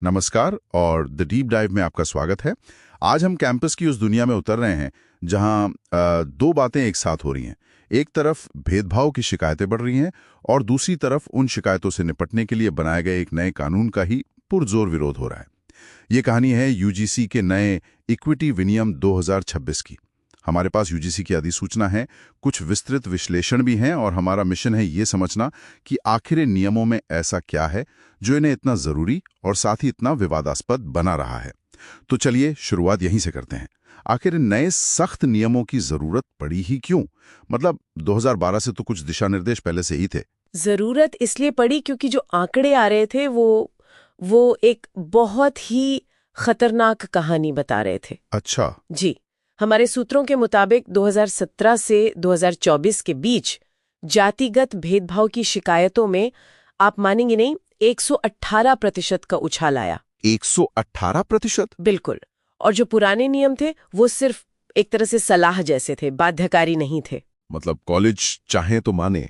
नमस्कार और the deep dive में आपका स्वागत है। आज हम कैंपस की उस दुनिया में उतर रहे हैं जहां दो बातें एक साथ हो रही हैं। एक तरफ भेदभाव की शिकायतें बढ़ रही हैं और दूसरी तरफ उन शिकायतों से निपटने के लिए बनाए गए एक नए कानून का ही पुरजोर विरोध हो रहा है। ये कहानी है यूजीसी के नए इक्विटी विनियम 2026 की। हमारे पास यूजीसी की अधिसूचना है, कुछ विस्तृत विश्लेषण भी हैं और हमारा मिशन है ये समझना कि आखिर इन नियमों में ऐसा क्या है जो इन्हें इतना जरूरी और साथ ही इतना विवादास्पद बना रहा है। तो चलिए शुरुआत यहीं से करते हैं। आखिर इन नए सख्त नियमों की जरूरत पड़ी ही क्यों? मतलब 2012 से तो कुछ दिशा निर्देश पहले से ही थे। जरूरत इसलिए पड़ी क्योंकि जो आंकड़े आ रहे थे वो एक बहुत ही खतरनाक कहानी बता रहे थे। अच्छा। जी, हमारे सूत्रों के मुताबिक 2017 से 2024 के बीच जातिगत भेदभाव की शिकायतों में, आप मानेंगे नहीं, 118% का उछाल आया। 118%? बिल्कुल। और जो पुराने नियम थे वो सिर्फ एक तरह से सलाह जैसे थे, बाध्यकारी नहीं थे। मतलब कॉलेज चाहे तो माने,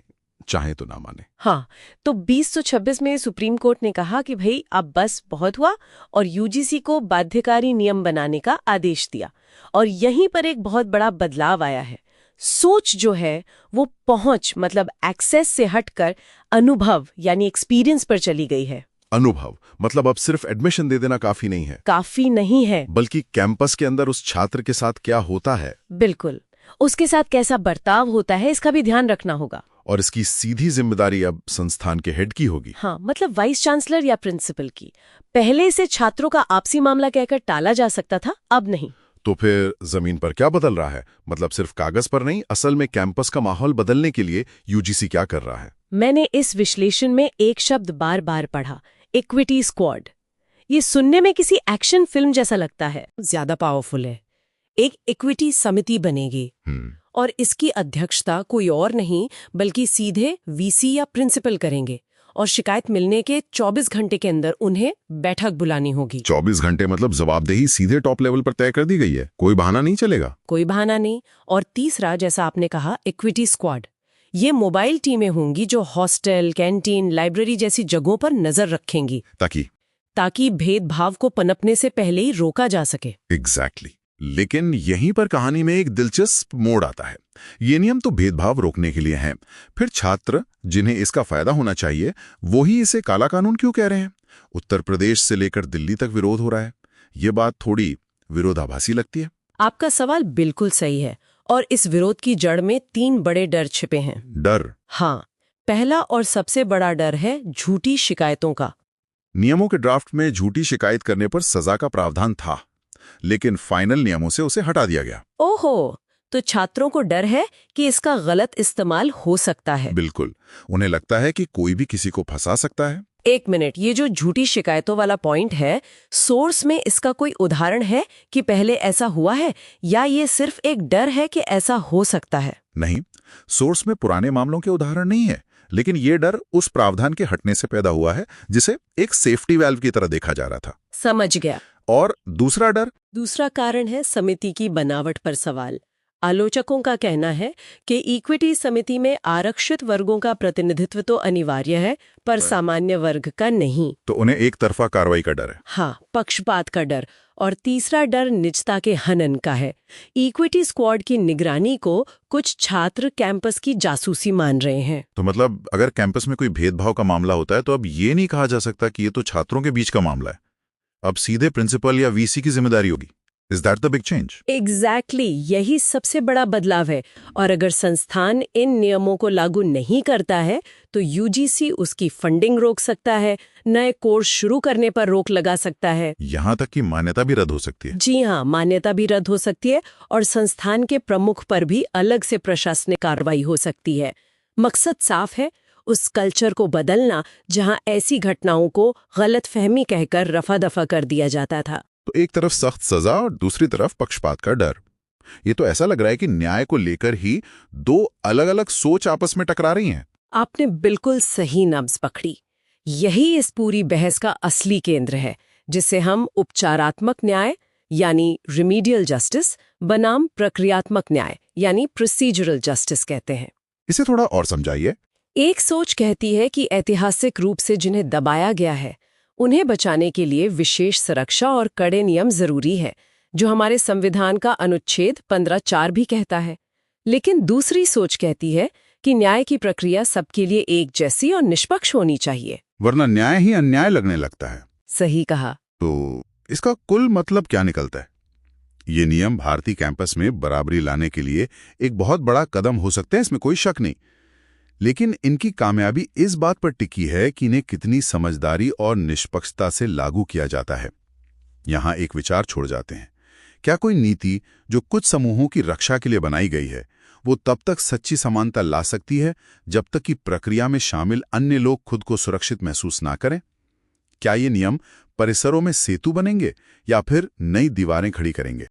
चाहे तो ना माने। हाँ, तो 2026 में सुप्रीम कोर्ट ने कहा कि भाई अब बस बहुत हुआ और यूजीसी को बाध्यकारी नियम बनाने का आदेश दिया। और यहीं पर एक बहुत बड़ा बदलाव आया है। सोच जो है वो पहुंच मतलब एक्सेस से हटकर अनुभव यानी एक्सपीरियंस पर चली गई है। अनुभव मतलब अब सिर्फ एडमिशन दे देना काफी नहीं है। काफी नहीं है, बल्कि कैंपस के अंदर उस छात्र के साथ क्या होता है, बिल्कुल, उसके साथ कैसा बर्ताव होता है, इसका भी ध्यान रखना होगा। और इसकी सीधी जिम्मेदारी अब संस्थान के हेड की होगी। हाँ, मतलब वाइस चांसलर या प्रिंसिपल की। पहले से छात्रों का आपसी मामला कहकर टाला जा सकता था, अब नहीं। तो फिर जमीन पर क्या बदल रहा है? मतलब सिर्फ कागज पर नहीं, असल में कैंपस का माहौल बदलने के लिए यूजीसी क्या कर रहा है? मैंने इस विश्लेषण में एक शब्द बार बार पढ़ा, इक्विटी स्क्वाड। ये सुनने में किसी एक्शन फिल्म जैसा लगता है, ज्यादा पावरफुल है। एक इक्विटी समिति बनेगी और इसकी अध्यक्षता कोई और नहीं बल्कि सीधे वीसी या प्रिंसिपल करेंगे, और शिकायत मिलने के 24 घंटे के अंदर उन्हें बैठक बुलानी होगी। 24 घंटे मतलब जवाबदेही सीधे टॉप लेवल पर तय कर दी गई है, कोई बहाना नहीं चलेगा। कोई बहाना नहीं। और तीसरा, जैसा आपने कहा, इक्विटी स्क्वाड। ये मोबाइल टीमें होंगी जो हॉस्टल, कैंटीन, लाइब्रेरी जैसी जगहों पर नजर रखेंगी ताकि भेदभाव को पनपने से पहले ही रोका जा सके। एग्जैक्टली। लेकिन यहीं पर कहानी में एक दिलचस्प मोड़ आता है। ये नियम तो भेदभाव रोकने के लिए हैं, फिर छात्र जिन्हें इसका फायदा होना चाहिए वो ही इसे काला कानून क्यों कह रहे हैं? उत्तर प्रदेश से लेकर दिल्ली तक विरोध हो रहा है। ये बात थोड़ी विरोधाभासी लगती है। आपका सवाल बिल्कुल सही है, और इस विरोध की जड़ में 3 बड़े डर छिपे हैं। डर? हाँ, पहला और सबसे बड़ा डर है झूठी शिकायतों का। नियमों के ड्राफ्ट में झूठी शिकायत करने पर सजा का प्रावधान था, लेकिन फाइनल नियमों से उसे हटा दिया गया। ओहो, तो छात्रों को डर है कि इसका गलत इस्तेमाल हो सकता है। बिल्कुल, उन्हें लगता है कि कोई भी किसी को फंसा सकता है। एक मिनट, ये जो झूठी शिकायतों वाला पॉइंट है, सोर्स में इसका कोई उदाहरण है कि पहले ऐसा हुआ है, या ये सिर्फ एक डर है कि ऐसा हो सकता है? नहीं, सोर्स में पुराने मामलों के उदाहरण नहीं है, लेकिन ये डर उस प्रावधान के हटने से पैदा हुआ है जिसे एक सेफ्टी वाल्व की तरह देखा जा रहा था। समझ गया। और दूसरा डर? दूसरा कारण है समिति की बनावट पर सवाल। आलोचकों का कहना है कि इक्विटी समिति में आरक्षित वर्गों का प्रतिनिधित्व तो अनिवार्य है, पर सामान्य वर्ग का नहीं। तो उन्हें एक तरफा कार्रवाई का डर है। हाँ, पक्षपात का डर। और तीसरा डर निजता के हनन का है। इक्विटी स्क्वाड की निगरानी को कुछ छात्र कैंपस की जासूसी मान रहे हैं। तो मतलब अगर कैंपस में कोई भेदभाव का मामला होता है तो अब ये नहीं कहा जा सकता कि ये तो छात्रों के बीच का मामला है, अब सीधे प्रिंसिपल या वीसी की जिम्मेदारी होगी। Is that the big change? Exactly, यही सबसे बड़ा बदलाव है। और अगर संस्थान इन नियमों को लागू नहीं करता है तो यूजीसी उसकी फंडिंग रोक सकता है, नए कोर्स शुरू करने पर रोक लगा सकता है। यहाँ तक कि मान्यता भी रद्द हो सकती है। जी हाँ, मान्यता भी रद्द हो सकती है, और संस्थान के प्रमुख पर भी अलग से प्रशासनिक कार्रवाई हो सकती है। मकसद साफ है, उस कल्चर को बदलना जहाँ ऐसी घटनाओं को गलतफहमी कहकर रफा दफा कर दिया जाता था। तो एक तरफ सख्त सजा और दूसरी तरफ पक्षपात का डर। ये तो ऐसा लग रहा है कि न्याय को लेकर ही दो अलग अलग सोच आपस में टकरा रही हैं। आपने बिल्कुल सही नब्ज पकड़ी। यही इस पूरी बहस का असली केंद्र है, जिसे हम उपचारात्मक न्याय यानी रिमीडियल जस्टिस बनाम प्रक्रियात्मक न्याय यानी प्रोसीजरल जस्टिस कहते हैं। इसे थोड़ा और समझाइए। एक सोच कहती है कि ऐतिहासिक रूप से जिन्हें दबाया गया है उन्हें बचाने के लिए विशेष सुरक्षा और कड़े नियम जरूरी है, जो हमारे संविधान का अनुच्छेद 15(4) भी कहता है। लेकिन दूसरी सोच कहती है कि न्याय की प्रक्रिया सबके लिए एक जैसी और निष्पक्ष होनी चाहिए, वरना न्याय ही अन्याय लगने लगता है। सही कहा। तो इसका कुल मतलब क्या निकलता है? ये नियम भारतीय कैंपस में बराबरी लाने के लिए एक बहुत बड़ा कदम हो सकते हैं, इसमें कोई शक नहीं। लेकिन इनकी कामयाबी इस बात पर टिकी है कि इन्हें कितनी समझदारी और निष्पक्षता से लागू किया जाता है। यहां एक विचार छोड़ जाते हैं, क्या कोई नीति जो कुछ समूहों की रक्षा के लिए बनाई गई है, वो तब तक सच्ची समानता ला सकती है जब तक कि प्रक्रिया में शामिल अन्य लोग खुद को सुरक्षित महसूस ना करें? क्या ये नियम परिसरों में सेतु बनेंगे या फिर नई दीवारें खड़ी करेंगे?